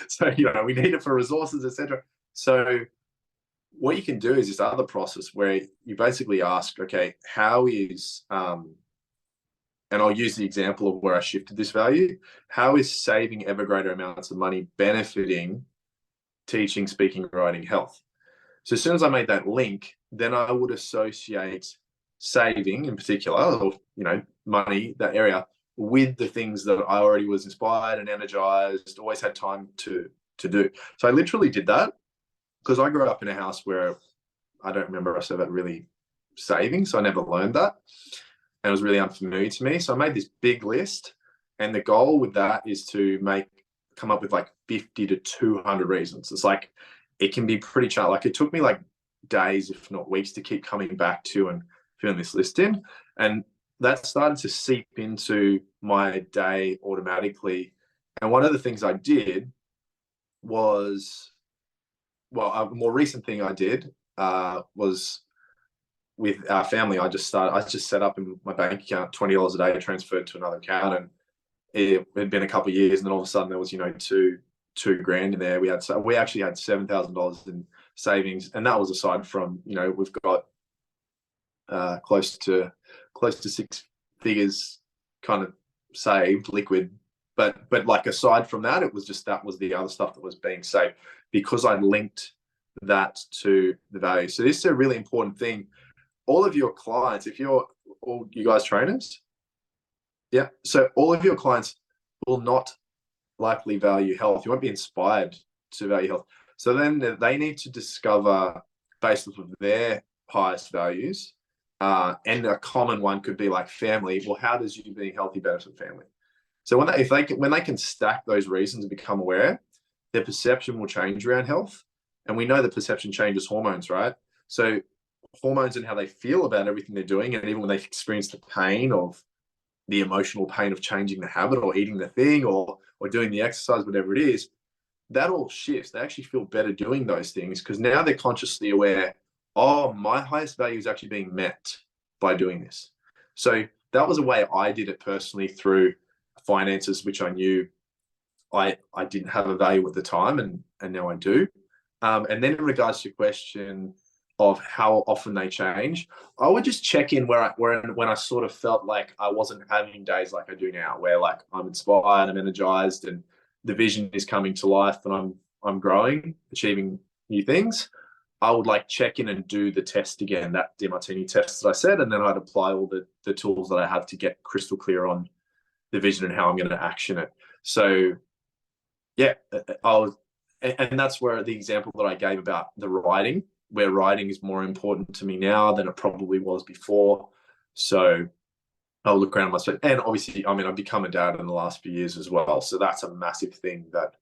So, we need it for resources, etc. So what you can do is this other process where you basically ask, okay, how is, and I'll use the example of where I shifted this value, how is saving ever greater amounts of money benefiting teaching, speaking, writing, health? So as soon as I made that link, then I would associate saving in particular, or, money, that area, with the things that I already was inspired and energized, always had time to to do. So I literally did that because I grew up in a house where I don't remember us ever really saving, so I never learned that, and it was really unfamiliar to me. So I made this big list, and the goal with that is to come up with like 50 to 200 reasons. It's like it can be pretty challenging. Like it took me like days, if not weeks, to keep coming back to and filling this list in, and that started to seep into my day automatically. And one of the things I did was, well, a more recent thing I did was with our family. I just set up in my bank account $20 a day transferred to another account, and it had been a couple of years, and then all of a sudden there was two grand in there. We actually had $7,000 in savings, and that was aside from we've got close to six figures kind of saved liquid, but like aside from that, that was the other stuff that was being saved because I linked that to the value. So this is a really important thing. All of your clients, if you're all you guys trainers, yeah, so all of your clients will not likely value health. You won't be inspired to value health. So then they need to discover, based off of their highest values, and a common one could be like family. Well, how does you being healthy benefit family? So when they can stack those reasons and become aware, their perception will change around health. And we know that perception changes hormones, right? So hormones and how they feel about everything they're doing, and even when they've experienced the pain of the emotional pain of changing the habit or eating the thing or doing the exercise, whatever it is, that all shifts. They actually feel better doing those things because now they're consciously aware, oh, my highest value is actually being met by doing this. So that was a way I did it personally through finances, which I knew I didn't have a value at the time, and now I do. And then in regards to your question of how often they change, I would just check in when I sort of felt like I wasn't having days like I do now, where like I'm inspired, I'm energized, and the vision is coming to life, and I'm growing, achieving new things. I would like check in and do the test again, that DiMartini test that I said, and then I'd apply all the tools that I have to get crystal clear on the vision and how I'm going to action it. So yeah, and that's where the example that I gave about the writing, where writing is more important to me now than it probably was before. So I'll look around myself, and obviously, I mean, I've become a dad in the last few years as well. So that's a massive thing that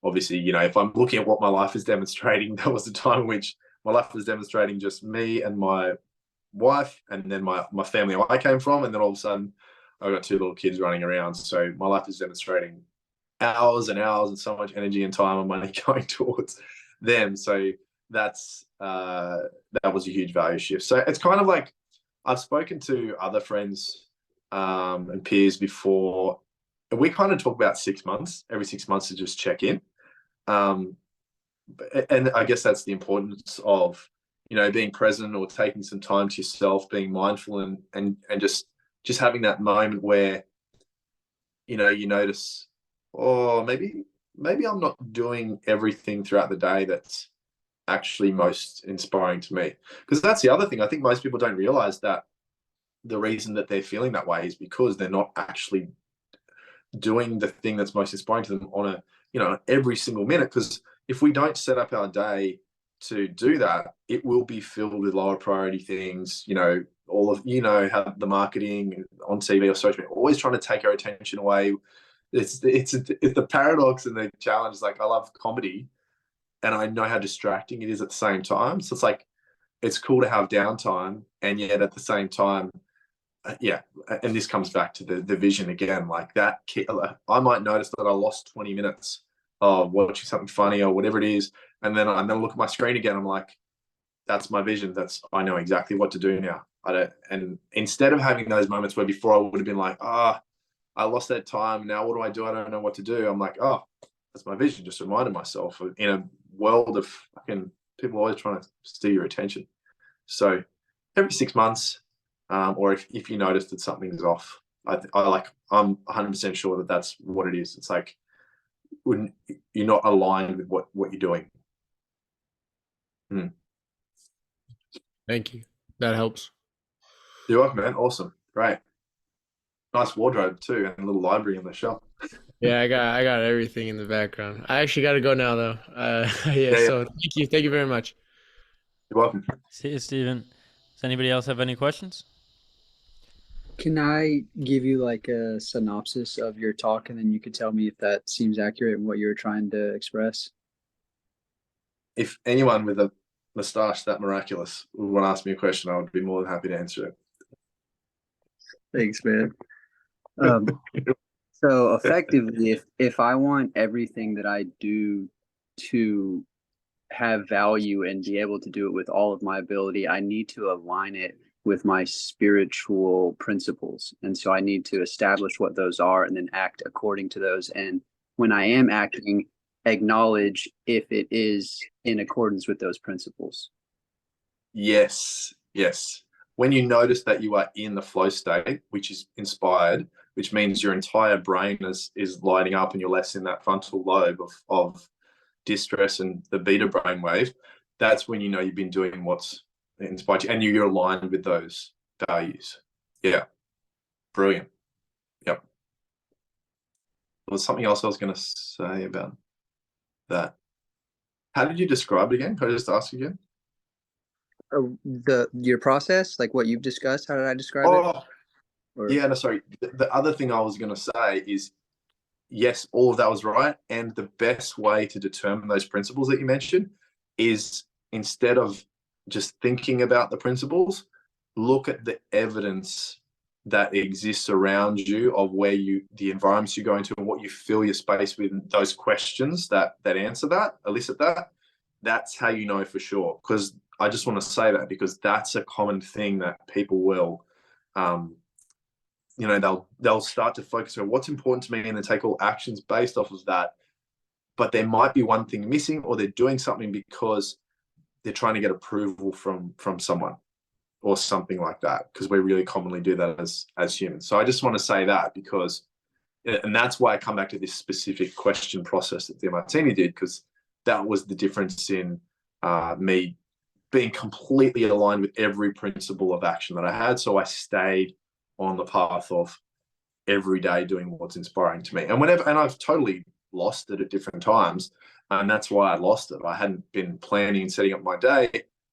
obviously, if I'm looking at what my life is demonstrating, there was a time in which my life was demonstrating just me and my wife, and then my family I came from, and then all of a sudden I've got two little kids running around. So my life is demonstrating hours and hours and so much energy and time and money going towards them. So that was a huge value shift. So it's kind of like I've spoken to other friends and peers before, and we kind of talk about 6 months, every 6 months to just check in. And I guess that's the importance of, being present or taking some time to yourself, being mindful and just having that moment where, you notice, oh, maybe I'm not doing everything throughout the day that's actually most inspiring to me. Because that's the other thing. I think most people don't realize that the reason that they're feeling that way is because they're not actually doing the thing that's most inspiring to them on every single minute. Because if we don't set up our day to do that, it will be filled with lower priority things. All of how the marketing on TV or social media always trying to take our attention away. It's the paradox and the challenge. Is like I love comedy, and I know how distracting it is at the same time. So it's like it's cool to have downtime, and yet at the same time, yeah. And this comes back to the vision again. Like that, I might notice that I lost 20 minutes of watching something funny or whatever it is, and then I look at my screen again. I'm like, that's my vision. I know exactly what to do now. And instead of having those moments where before I would have been like, I lost that time. Now what do? I don't know what to do. I'm like, oh, that's my vision. Just reminding myself in a world of fucking people always trying to steal your attention. So every 6 months, or if you notice that something's off, I'm 100% sure that that's what it is. It's like when you're not aligned with what you're doing.
Thank you. That helps.
You're welcome, man. Awesome. Great. Nice wardrobe too, and a little library in the shop.
Yeah, I got everything in the background. I actually got to go now though. Yeah,
Yeah.
so thank you very much.
You're welcome.
See you, Steven. Does anybody else have any questions?
Can I give you like a synopsis of your talk and then you could tell me if that seems accurate in what you were trying to express?
If anyone with a moustache that miraculous would want to ask me a question, I would be more than happy to answer it.
Thanks, man. So effectively, if I want everything that I do to have value and be able to do it with all of my ability, I need to align it with my spiritual principles. And so I need to establish what those are and then act according to those. And when I am acting, acknowledge if it is in accordance with those principles.
Yes. When you notice that you are in the flow state, which is inspired, which means your entire brain is lighting up and you're less in that frontal lobe of distress and the beta brainwave, that's when you know you've been doing what's inspired you and you're aligned with those values. Yeah. Brilliant. Yep. There was something else I was going to say about that. How did you describe it again? Can I just ask again?
Your process, like what you've discussed, how did I describe it? Or...
Yeah, no, sorry. The other thing I was going to say is, yes, all of that was right. And the best way to determine those principles that you mentioned is, instead of just thinking about the principles, look at the evidence that exists around you of where the environments you're going to and what you fill your space with, those questions that answer that, elicit that. That's how you know for sure. Because I just want to say that because that's a common thing that people will, they'll start to focus on what's important to me and then take all actions based off of that. But there might be one thing missing, or they're doing something because they're trying to get approval from someone or something like that, because we really commonly do that as humans. So I just want to say that because, and that's why I come back to this specific question process that Martini did, because that was the difference in me being completely aligned with every principle of action that I had. So I stayed on the path of every day doing what's inspiring to me. And I've totally lost it at different times. And that's why I lost it. I hadn't been planning and setting up my day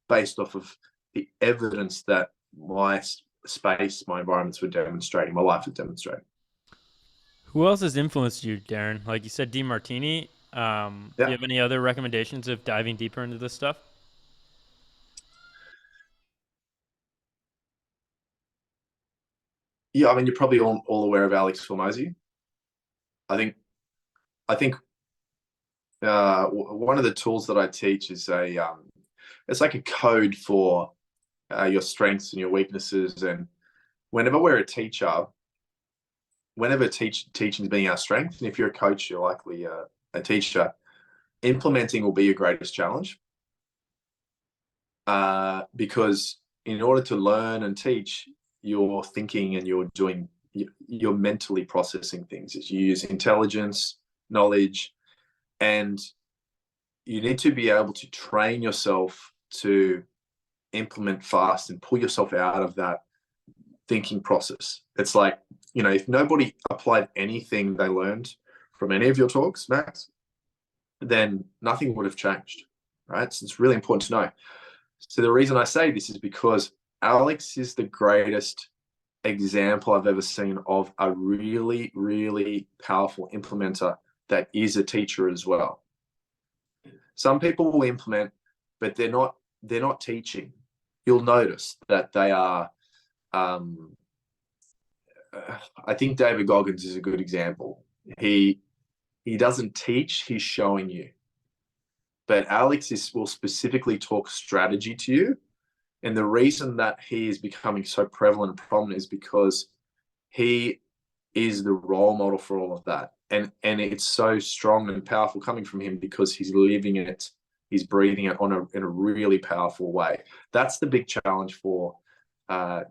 based off of the evidence that my space, my environments were demonstrating, my life was demonstrating.
Who else has influenced you, Darren? Like you said, Martini. Do you have any other recommendations of diving deeper into this stuff?
Yeah, I mean, you're probably all aware of Alex Hormozi. I think one of the tools that I teach is it's like a code for your strengths and your weaknesses. And whenever we're a teacher, teaching is being our strength, and if you're a coach, you're likely a teacher, implementing will be your greatest challenge. Because in order to learn and teach, you're thinking and you're mentally processing things as you use intelligence, knowledge, and you need to be able to train yourself to implement fast and pull yourself out of that thinking process. It's like, if nobody applied anything they learned from any of your talks, Max, then nothing would have changed, right? So it's really important to know. So the reason I say this is because Alex is the greatest example I've ever seen of a really, really powerful implementer that is a teacher as well. Some people will implement, but they're not teaching. You'll notice that they are. I think David Goggins is a good example. He doesn't teach; he's showing you. But Alex will specifically talk strategy to you. And the reason that he is becoming so prevalent and prominent is because he is the role model for all of that. And it's so strong and powerful coming from him because he's living it, he's breathing it in a really powerful way. That's the big challenge for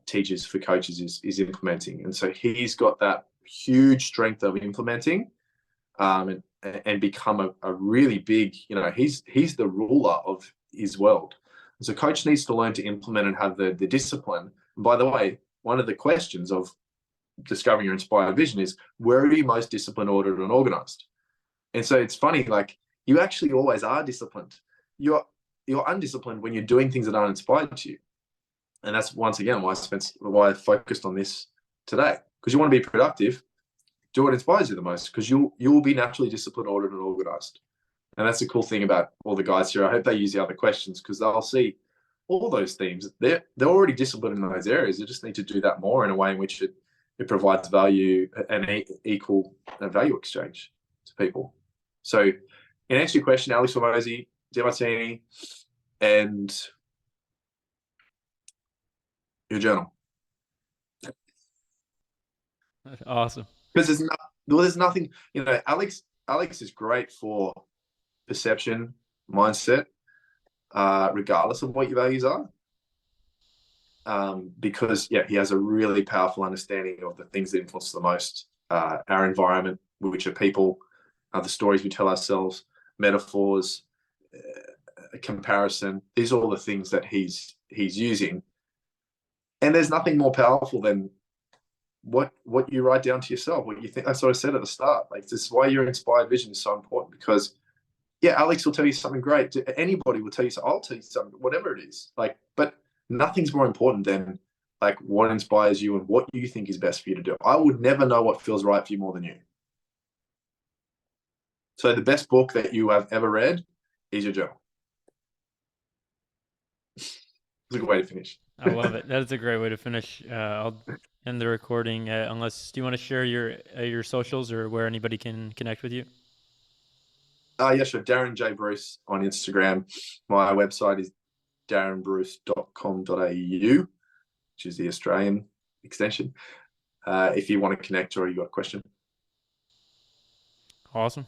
teachers, for coaches, is implementing. And so he's got that huge strength of implementing and become a really big, he's the ruler of his world. And so coach needs to learn to implement and have the discipline. And by the way, one of the questions of discovering your inspired vision is, where are you most disciplined, ordered, and organized? And so it's funny, like, you actually always are disciplined. You're undisciplined when you're doing things that aren't inspired to you. And that's, once again, why I focused on this today. Because you want to be productive, do what inspires you the most, because you will be naturally disciplined, ordered, and organized. And that's the cool thing about all the guys here. I hope they use the other questions, because they'll see all those themes. They're already disciplined in those areas. They just need to do that more in a way in which it provides value and equal value exchange to people. So, in answer to your question, Alex Formosi, Demartini, and your journal.
Awesome.
Because there's nothing, Alex is great for perception, mindset, regardless of what your values are. Because he has a really powerful understanding of the things that influence the most our environment, which are people, the stories we tell ourselves, metaphors, comparison. These are all the things that he's using. And there's nothing more powerful than what you write down to yourself, what you think. That's what I said at the start. Like, this is why your inspired vision is so important, because Alex will tell you something great. Anybody will tell you something. I'll tell you something, whatever it is. Like, but nothing's more important than like what inspires you and what you think is best for you to do. I would never know what feels right for you more than you. So the best book that you have ever read is your journal. It's a good way to finish.
I love it. That is a great way to finish. I'll end the recording. Unless, do you want to share your socials or where anybody can connect with you?
Yeah, sure. Darren J. Bruce on Instagram. My website is darrenbruce.com.au, which is the Australian extension. If you want to connect or you got a question.
Awesome.